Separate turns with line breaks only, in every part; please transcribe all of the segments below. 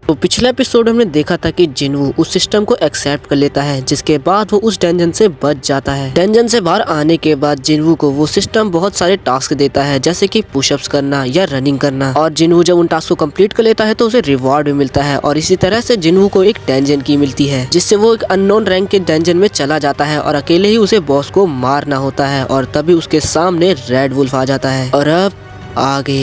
तो पिछले एपिसोड हमने देखा था कि जिनवू उस सिस्टम को एक्सेप्ट कर लेता है, जिसके बाद वो उस डंजन से बच जाता है। डंजन से बाहर आने के बाद जिनवू को वो सिस्टम बहुत सारे टास्क देता है, जैसे कि पुशअप्स करना या रनिंग करना। और जिनवू जब उन टास्क को कंप्लीट कर लेता है तो उसे रिवॉर्ड भी मिलता है। और इसी तरह से जिनवू को एक डंजन की मिलती है, जिससे वो एक अननोन रैंक के डंजन में चला जाता है और अकेले ही उसे बॉस को मारना होता है। और तभी उसके सामने रेड वुल्फ आ जाता है। और अब आगे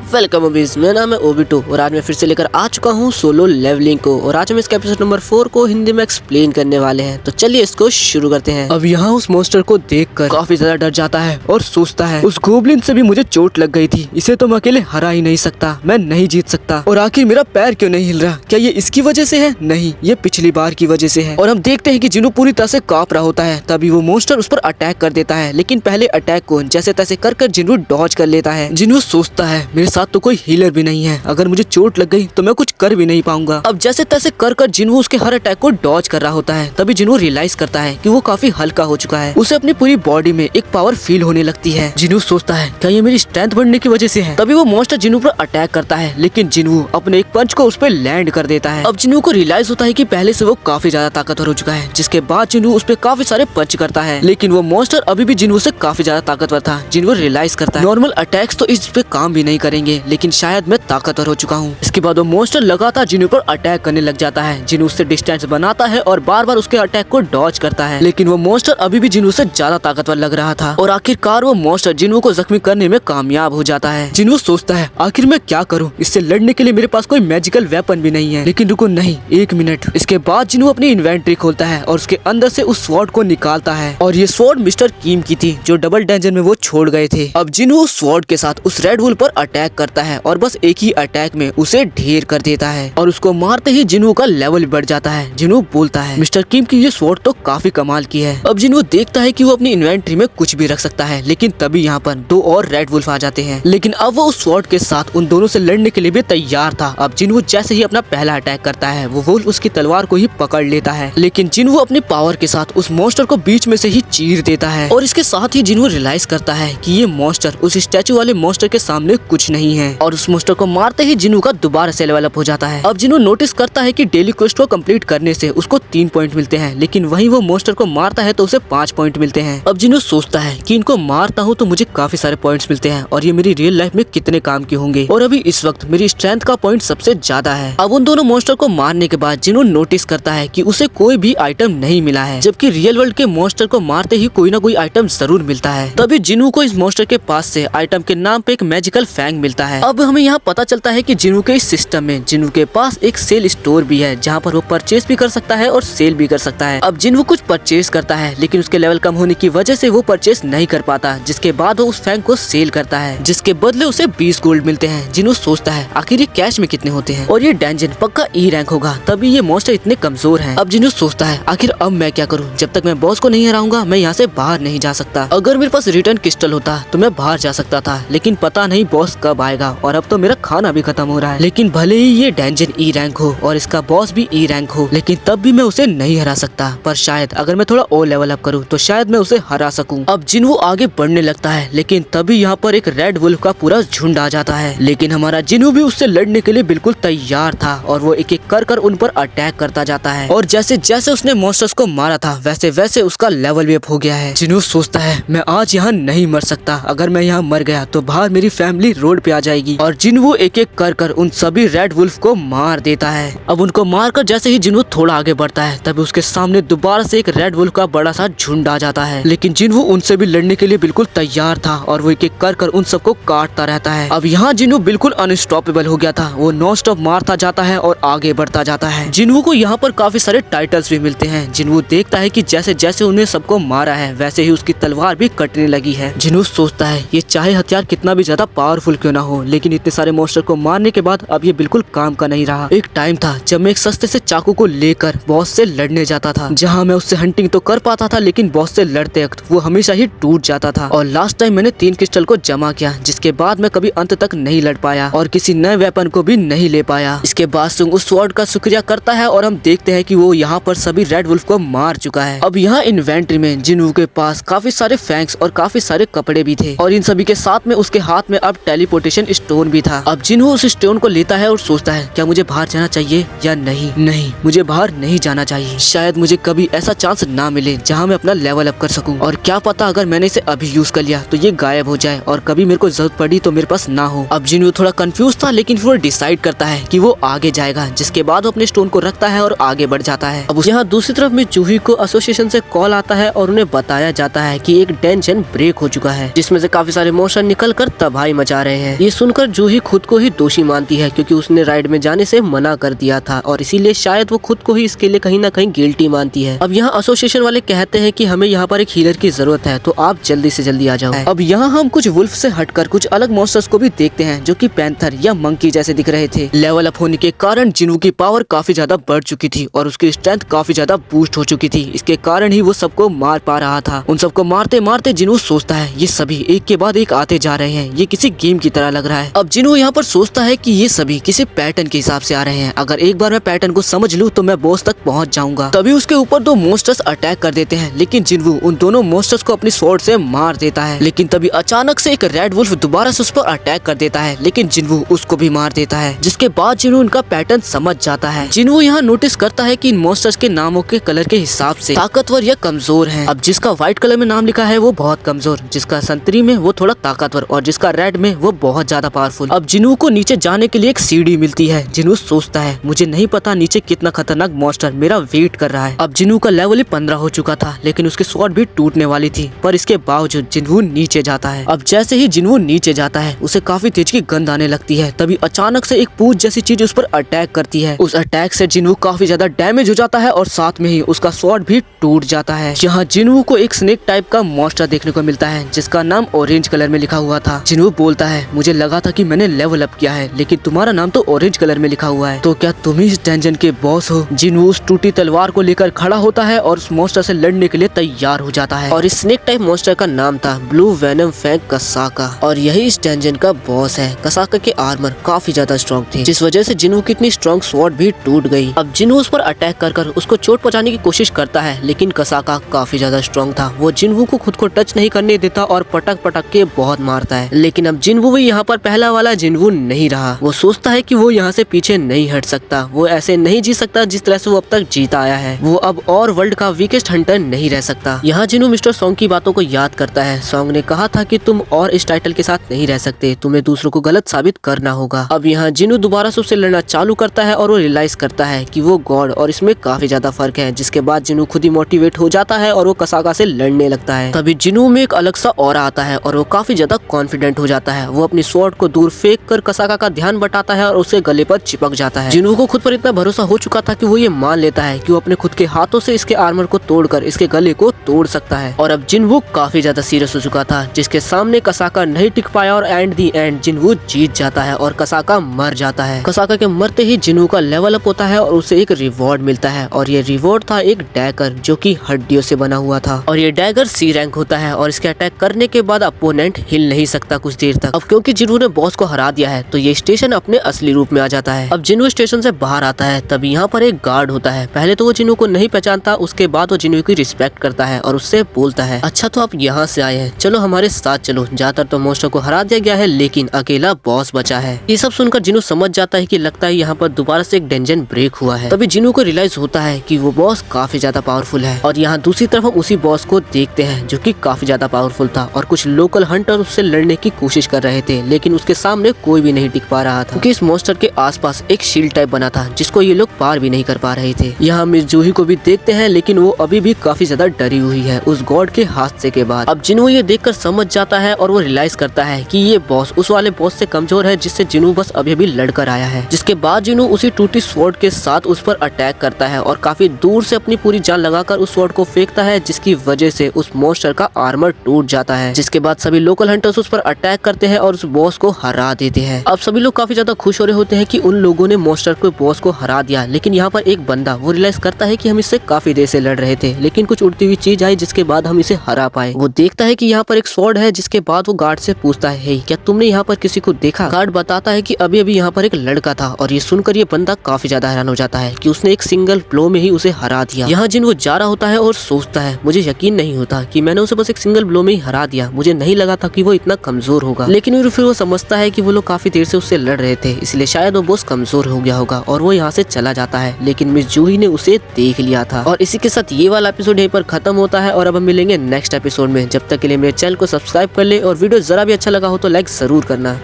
वेलकम अबीज, मेरा नाम है ओबिटो और आज मैं फिर से लेकर आ चुका हूँ सोलो लेवलिंग को। और आज हम इसके एपिसोड नंबर 4 को हिंदी में एक्सप्लेन करने वाले हैं। तो चलिए इसको शुरू करते हैं। अब यहाँ उस मॉन्स्टर को देखकर काफी ज्यादा डर जाता है और सोचता है उस गोब्लिन से भी मुझे चोट लग गई थी, इसे तो मैं अकेले हरा ही नहीं सकता, मैं नहीं जीत सकता। और आखिर मेरा पैर क्यों नहीं हिल रहा? क्या ये इसकी वजह से है? नहीं, ये पिछली बार की वजह से है। और हम देखते हैं कि जिन्हों पूरी तरह से कांप रहा होता है। तभी वो मॉन्स्टर उस पर अटैक कर देता है, लेकिन पहले अटैक को जैसे तैसे कर जिन्हों डॉज कर लेता है। जिन्हों सोचता है मेरे साथ तो कोई हीलर भी नहीं है, अगर मुझे चोट लग गई तो मैं कुछ कर भी नहीं पाऊंगा। अब जैसे तैसे कर जिन्हों उसके हर अटैक को डॉज कर रहा होता है। तभी जिन्हों रियलाइज करता है कि वो काफी हल्का हो चुका है, उसे अपनी पूरी बॉडी में एक पावर फील होने लगती है। जिन्हों सोचता है क्या ये मेरी स्ट्रेंथ बढ़ने की वजह से है? तभी वो मॉन्स्टर जिन्हों पर अटैक करता है, लेकिन जिन्हों अपने एक पंच को उस पर लैंड कर देता है। अब जिन्हों को रियलाइज होता है कि पहले से वो काफी ज्यादा ताकतवर हो चुका है, जिसके बाद जिन्हों उस पर काफी सारे पंच करता है। लेकिन वो मॉन्स्टर अभी भी जिन्हों से काफी ज्यादा ताकतवर था। जिन्हों रियलाइज करता है नॉर्मल अटैक्स तो इस पे काम भी नहीं करेंगे, लेकिन शायद मैं ताकतवर हो चुका हूँ। इसके बाद वो मॉन्स्टर लगातार जिन्हों पर अटैक करने लग जाता है। जिन्हों उससे डिस्टेंस बनाता है और बार बार उसके अटैक को डॉज करता है, लेकिन वो मॉन्स्टर अभी भी जिन्हों से ज्यादा ताकतवर लग रहा था। और आखिरकार वो मॉन्स्टर जिन्हों को जख्मी करने में कामयाब हो जाता है। जिन्हों सोचता है आखिर मैं क्या करूँ, इससे लड़ने के लिए मेरे पास कोई मैजिकल वेपन भी नहीं है। लेकिन रुको, नहीं, एक मिनट। इसके बाद जिन्हों अपनी इन्वेंट्री खोलता है और उसके अंदर से उस स्वॉर्ड को निकालता है। और ये स्वॉर्ड मिस्टर कीम की थी, जो डबल डंजन में वो छोड़ गए थे। अब जिन्हों उस स्वॉर्ड के साथ उस रेड वुल्फ पर अटैक करता है और बस एक ही अटैक में उसे ढेर कर देता है। और उसको मारते ही जिन्हों का लेवल बढ़ जाता है। जिन्हों बोलता है मिस्टर किम की ये स्वॉर्ड तो काफी कमाल की है। अब जिन्हों देखता है कि वो अपनी इन्वेंट्री में कुछ भी रख सकता है, लेकिन तभी यहाँ पर 2 और रेड वुल्फ आ जाते हैं। लेकिन अब वो उस स्वॉर्ड के साथ उन दोनों से लड़ने के लिए भी तैयार था। अब जिन्हों जैसे ही अपना पहला अटैक करता है, वो वुल्फ उसकी तलवार को ही पकड़ लेता है। लेकिन जिन्हों अपनी पावर के साथ उस मॉन्स्टर को बीच में से ही चीर देता है। और इसके साथ ही जिन्हों रियलाइज करता है कि ये मॉन्स्टर उस स्टैचू वाले मॉन्स्टर के सामने कुछ नहीं है। और उस मॉन्स्टर को मारते ही जिन्हों का दोबारा से लेवल अप हो जाता है। अब जिन्हों नोटिस करता है कि डेली क्वेस्ट को कंप्लीट करने से उसको 3 पॉइंट मिलते हैं, लेकिन वहीं वो मॉन्स्टर को मारता है तो उसे 5 पॉइंट मिलते हैं। अब जिन्हों सोचता है कि इनको मारता हूँ तो मुझे काफी सारे पॉइंट्स मिलते हैं और ये मेरी रियल लाइफ में कितने काम के होंगे। और अभी इस वक्त मेरी स्ट्रेंथ का पॉइंट सबसे ज्यादा है। अब उन दोनों मॉन्स्टर को मारने के बाद जिन्हों नोटिस करता है कि उसे कोई भी आइटम नहीं मिला है, जबकि रियल वर्ल्ड के मॉन्स्टर को मारते ही कोई ना कोई आइटम जरूर मिलता है। तभी जिन्हों को इस मॉन्स्टर के पास से आइटम के नाम पे एक मैजिकल फैंग मिलता है। अब हमें यहाँ पता चलता है कि जिन्हों के इस सिस्टम में जिन्हों के पास एक सेल स्टोर भी है, जहाँ पर वो परचेज भी कर सकता है और सेल भी कर सकता है। अब जिन्हों कुछ परचेज करता है, लेकिन उसके लेवल कम होने की वजह से वो परचेज नहीं कर पाता, जिसके बाद वो उस फैंग को सेल करता है, जिसके बदले उसे 20 गोल्ड मिलते हैं। जिन्हों सोचता है आखिर ये कैश में कितने होते हैं और ये डंजन पक्का ई रैंक होगा, तभी ये मॉन्स्टर इतने कमजोर हैं। अब जिन्हों सोचता है आखिर अब मैं क्या करूँ, जब तक मैं बॉस को नहीं हराऊंगा मैं यहाँ से बाहर नहीं जा सकता। अगर मेरे पास रिटर्न क्रिस्टल होता तो मैं बाहर जा सकता था, लेकिन पता नहीं बॉस कब आएगा और अब तो मेरा खाना भी खत्म हो रहा है। लेकिन भले ही ये डंजन ई रैंक हो और इसका बॉस भी ई रैंक हो, लेकिन तब भी मैं उसे नहीं हरा सकता। पर शायद अगर मैं थोड़ा और लेवल अप करूँ तो शायद मैं उसे हरा सकूं। अब जिन्हों आगे बढ़ने लगता है, लेकिन तभी यहाँ पर एक रेड वुल्फ का पूरा झुंड आ जाता है। लेकिन हमारा जिन्हों भी उससे लड़ने के लिए बिल्कुल तैयार था और वो एक एक कर उन पर अटैक करता जाता है। और जैसे जैसे उसने मॉन्स्टर्स को मारा था वैसे वैसे उसका लेवल भी अप हो गया है। जिन्हों सोचता है मैं आज यहाँ नहीं मर सकता, अगर मैं यहाँ मर गया तो बाहर मेरी फैमिली रोड पे आ जाएगी। और जिन्हों एक एक कर उन सभी रेड वुल्फ को मार देता है। अब उनको मारकर जैसे ही जिन्हों थोड़ा आगे बढ़ता है, तभी उसके सामने दोबारा से एक रेड वुल्फ का बड़ा सा झुंड आ जाता है। लेकिन जिन्हों उनसे भी लड़ने के लिए बिल्कुल तैयार था और वो एक एक कर उन सबको काटता रहता है। अब यहाँ जिन्हों बिल्कुल अनस्टॉपेबल हो गया था, वो नॉन स्टॉप मारता जाता है और आगे बढ़ता जाता है। जिन्हों को यहाँ पर काफी सारे टाइटल्स भी मिलते हैं। जिन्हों देखता है कि जैसे जैसे उन्हें सबको मारा है वैसे ही उसकी तलवार भी कटने लगी है। जिन्हों सोचता है ये चाहे हथियार कितना भी ज्यादा पावरफुल क्यों ना हो, लेकिन इतने सारे मॉन्स्टर को मारने के बाद अब ये बिल्कुल काम का नहीं रहा। एक टाइम था जब मैं एक सस्ते से चाकू को लेकर बॉस से लड़ने जाता था, जहाँ मैं उससे हंटिंग तो कर पाता था, लेकिन बॉस से लड़ते वक्त वो हमेशा ही टूट जाता था। और लास्ट टाइम मैंने 3 क्रिस्टल को जमा किया, जिसके बाद मैं कभी अंत तक नहीं लड़ पाया और किसी नए वेपन को भी नहीं ले पाया। इसके बाद सुंग उस स्वॉर्ड का शुक्रिया करता है और हम देखते हैं कि वो यहाँ पर सभी रेड वुल्फ को मार चुका है। अब यहाँ इन्वेंट्री में जिन्हों के पास काफी सारे फैंक्स और काफी सारे कपड़े भी थे और इन सभी के साथ में उसके हाथ में अब टेलीपोर्टेशन एसोसिएशन स्टोन भी था। अब जिन्हों उस स्टोन को लेता है और सोचता है क्या मुझे बाहर जाना चाहिए या नहीं। नहीं, मुझे बाहर नहीं जाना चाहिए। शायद मुझे कभी ऐसा चांस ना मिले जहाँ मैं अपना लेवल अप कर सकूं, और क्या पता अगर मैंने इसे अभी यूज कर लिया तो ये गायब हो जाए और कभी मेरे को जरूरत पड़ी तो मेरे पास ना हो। अब जिन्हों थोड़ा कंफ्यूज था, लेकिन फिर वो डिसाइड करता है कि वो आगे जाएगा, जिसके बाद वो अपने स्टोन को रखता है और आगे बढ़ जाता है। अब यहाँ दूसरी तरफ में जूही को एसोसिएशन से कॉल आता है और उन्हें बताया जाता है कि एक डेंजन ब्रेक हो चुका है, जिसमें से काफी सारे मोशन निकल कर तबाही मचा रहे हैं। ये सुनकर जूही खुद को ही दोषी मानती है, क्योंकि उसने राइड में जाने से मना कर दिया था और इसीलिए शायद वो खुद को ही इसके लिए कहीं ना कहीं गिल्टी मानती है। अब यहाँ एसोसिएशन वाले कहते हैं कि हमें यहाँ पर एक हीलर की जरूरत है, तो आप जल्दी से जल्दी आ जाओ। अब यहाँ हम कुछ वुल्फ से हटकर कुछ अलग मॉन्स्टर्स को भी देखते हैं, जो कि पैंथर या मंकी जैसे दिख रहे थे। लेवल अप होने के कारण जिन्हों की पावर काफी ज्यादा बढ़ चुकी थी और उसकी स्ट्रेंथ काफी ज्यादा बूस्ट हो चुकी थी। इसके कारण ही वो सबको मार पा रहा था। उन सबको मारते मारते जिन्हों सोचता है ये सभी एक के बाद एक आते जा रहे हैं, ये किसी गेम की तरह लग रहा है। अब जिन्हों यहाँ पर सोचता है कि ये सभी किसी पैटर्न के हिसाब से आ रहे हैं, अगर एक बार मैं पैटर्न को समझ लूँ तो मैं बॉस तक पहुँच जाऊंगा। तभी उसके ऊपर दो मॉन्स्टर्स अटैक कर देते हैं, लेकिन जिन्हों उन दोनों मॉन्स्टर्स को अपनी स्वॉर्ड से मार देता है। लेकिन तभी अचानक से एक रेड वुल्फ दोबारा से उस पर अटैक कर देता है, लेकिन जिन्हों उसको भी मार देता है, जिसके बाद जिन्हों उनका पैटर्न समझ जाता है। जिन्हों यहाँ नोटिस करता है कि इन मॉन्स्टर्स के नामों के कलर के हिसाब से ताकतवर या कमजोर हैं। अब जिसका व्हाइट कलर में नाम लिखा है वो बहुत कमजोर, जिसका संतरी में वो थोड़ा ताकतवर और जिसका रेड में वो बहुत ज्यादा पावरफुल। अब जिन्हों को नीचे जाने के लिए एक सीढ़ी मिलती है। जिन्हों सोचता है मुझे नहीं पता नीचे कितना खतरनाक मॉन्स्टर मेरा वेट कर रहा है। अब जिन्हों का लेवल 15 हो चुका था, लेकिन उसकी स्वॉर्ड भी टूटने वाली थी, पर इसके बावजूद जिन्हों नीचे जाता है। अब जैसे ही जिन्हों नीचे जाता है उसे काफी तेज की गंध आने लगती है। तभी अचानक से एक पूछ जैसी चीज उस पर अटैक करती है। उस अटैक से जिन्हों काफी ज्यादा डैमेज हो जाता है और साथ में ही उसका स्वॉर्ड भी टूट जाता है। यहाँ जिन्हों को एक स्नेक टाइप का मॉन्स्टर देखने को मिलता है, जिसका नाम ऑरेंज कलर में लिखा हुआ था। जिन्हों बोलता है मुझे लगा था कि मैंने लेवल अप किया है, लेकिन तुम्हारा नाम तो ऑरेंज कलर में लिखा हुआ है, तो क्या तुम ही इस डंजन के बॉस हो। जिन्हों उस टूटी तलवार को लेकर खड़ा होता है और उस मॉन्स्टर से लड़ने के लिए तैयार हो जाता है। और इस स्नेक टाइप मॉन्स्टर का नाम था ब्लू वेनम फैंग कसाका, और यही इस डंजन का बॉस है। कसाका के आर्मर काफी ज्यादा स्ट्रॉन्ग थे, जिस वजह से जिन्हों की इतनी स्ट्रॉन्ग स्वॉर्ड भी टूट गई। अब जिन्हों उस पर अटैक कर उसको चोट पहुंचाने की कोशिश करता है, लेकिन कसाका काफी ज्यादा स्ट्रॉन्ग था। वो जिन्हों को खुद को टच नहीं करने देता और पटक पटक के बहुत मारता है। लेकिन अब जिन्हों भी यहाँ पर पहला वाला जिन्हों नहीं रहा। वो सोचता है कि वो यहाँ से पीछे नहीं हट सकता, वो ऐसे नहीं जी सकता जिस तरह से वो अब तक जीता आया है। वो अब और वर्ल्ड का वीकेस्ट हंटर नहीं रह सकता। यहाँ जिन्हों मिस्टर सॉन्ग की बातों को याद करता है। सॉन्ग ने कहा था कि तुम और इस टाइटल के साथ नहीं रह सकते, तुम्हें दूसरों को गलत साबित करना होगा। अब यहाँ जिन्हों दोबारा से उससे लड़ना चालू करता है और वो रियलाइज करता है कि वो गॉड और इसमें काफी ज्यादा फर्क है, जिसके बाद जिन्हों खुद ही मोटिवेट हो जाता है और वो कसाका से लड़ने लगता है। तभी जिन्हों में एक अलग सा ऑरा आता है और वो काफी ज्यादा कॉन्फिडेंट हो जाता है। वो अपनी स्वॉर्ड को दूर फेंक कर कसाका का ध्यान बटाता है और उसे गले पर चिपक जाता है। जिन्हों को खुद पर इतना भरोसा हो चुका था कि वो ये मान लेता है कि वो अपने खुद के हाथों से इसके आर्मर को तोड़कर इसके गले को तोड़ सकता है। और अब जिन्हों काफी ज्यादा सीरियस हो चुका था, जिसके सामने कसाका नहीं टिक पाया और एंड दी एंड जिन्हों जीत जाता है और कसाका मर जाता है। कसाका के मरते ही जिन्हों का लेवल अप होता है और उसे एक रिवॉर्ड मिलता है, और ये रिवॉर्ड था एक डैगर जो कि हड्डियों से बना हुआ था। और ये डैगर सी रैंक होता है और इसके अटैक करने के बाद अपोनेंट हिल नहीं सकता कुछ देर तक। अब क्योंकि जिन्हों ने बॉस को हरा दिया है तो ये स्टेशन अपने असली रूप में आ जाता है। अब जिन्हों स्टेशन से बाहर आता है तब यहाँ पर एक गार्ड होता है। पहले तो वो जिन्हों को नहीं पहचानता, उसके बाद वो जिन्हों की रिस्पेक्ट करता है और उससे बोलता है अच्छा तो आप यहाँ से आए हैं, चलो हमारे साथ चलो। ज्यादातर तो मॉन्स्टर को हरा दिया गया है, लेकिन अकेला बॉस बचा है। ये सब सुनकर जिन्हों समझ जाता है कि लगता है यहाँ पर दोबारा से एक डंजन ब्रेक हुआ है। तभी जिन्हों को रियलाइज होता है कि वो बॉस काफी ज्यादा पावरफुल है। और यहाँ दूसरी तरफ हम उसी बॉस को देखते हैं जो कि काफी ज्यादा पावरफुल था और कुछ लोकल हंटर उससे लड़ने की कोशिश कर रहे थे, लेकिन उसके सामने कोई भी नहीं टिक पा रहा था, क्योंकि इस मॉन्स्टर के आसपास एक शील्ड टाइप बना था जिसको ये लोग पार भी नहीं कर पा रहे थे। यहाँ मिस जूही को भी देखते हैं, लेकिन वो अभी भी काफी ज्यादा डरी हुई है उस गॉड के हादसे के बाद। अब जिन्हों ये देखकर समझ जाता है और वो रियलाइज करता है कि ये बॉस उस वाले बॉस से कमजोर है जिससे जिन्हों बस अभी अभी लड़कर आया है। जिसके बाद जिन्हों उसी टूटी स्वॉर्ड के साथ उस पर अटैक करता है और काफी दूर से अपनी पूरी जान लगाकर उस स्वॉर्ड को फेंकता है, जिसकी वजह से उस मॉन्स्टर का आर्मर टूट जाता है। जिसके बाद सभी लोकल हंटर्स उस पर अटैक करते हैं और उस बॉस को हरा देते हैं। अब सभी लोग काफी ज्यादा खुश हो रहे होते हैं कि उन लोगों ने मॉन्स्टर को बॉस को हरा दिया, लेकिन यहाँ पर एक बंदा वो रियलाइज करता है कि हम इससे काफी देर से लड़ रहे थे, लेकिन कुछ उड़ती हुई चीज आई जिसके बाद हम इसे हरा पाए। वो देखता है कि यहाँ पर एक स्वॉर्ड है, जिसके बाद वो गार्ड से पूछता है हे क्या तुमने यहाँ पर किसी को देखा। गार्ड बताता है कि अभी अभी यहाँ पर एक लड़का था, और ये सुनकर ये बंदा काफी ज्यादा हैरान हो जाता है कि उसने एक सिंगल ब्लो में ही उसे हरा दिया। यहाँ जिन वो जा रहा होता है और सोचता है मुझे यकीन नहीं होता कि मैंने उसे बस एक सिंगल ब्लो में ही हरा दिया, मुझे नहीं लगा था कि वो इतना कमजोर होगा। लेकिन फिर वो समझता है कि वो लोग काफी देर से उससे लड़ रहे थे, इसलिए शायद वो बॉस कमजोर हो गया होगा और वो यहाँ से चला जाता है। लेकिन मिस जूही ने उसे देख लिया था। और इसी के साथ ये वाला एपिसोड यहीं पर खत्म होता है और अब हम मिलेंगे नेक्स्ट एपिसोड में। जब तक के लिए मेरे चैनल को सब्सक्राइब कर ले और वीडियो जरा भी अच्छा लगा हो तो लाइक जरूर करना।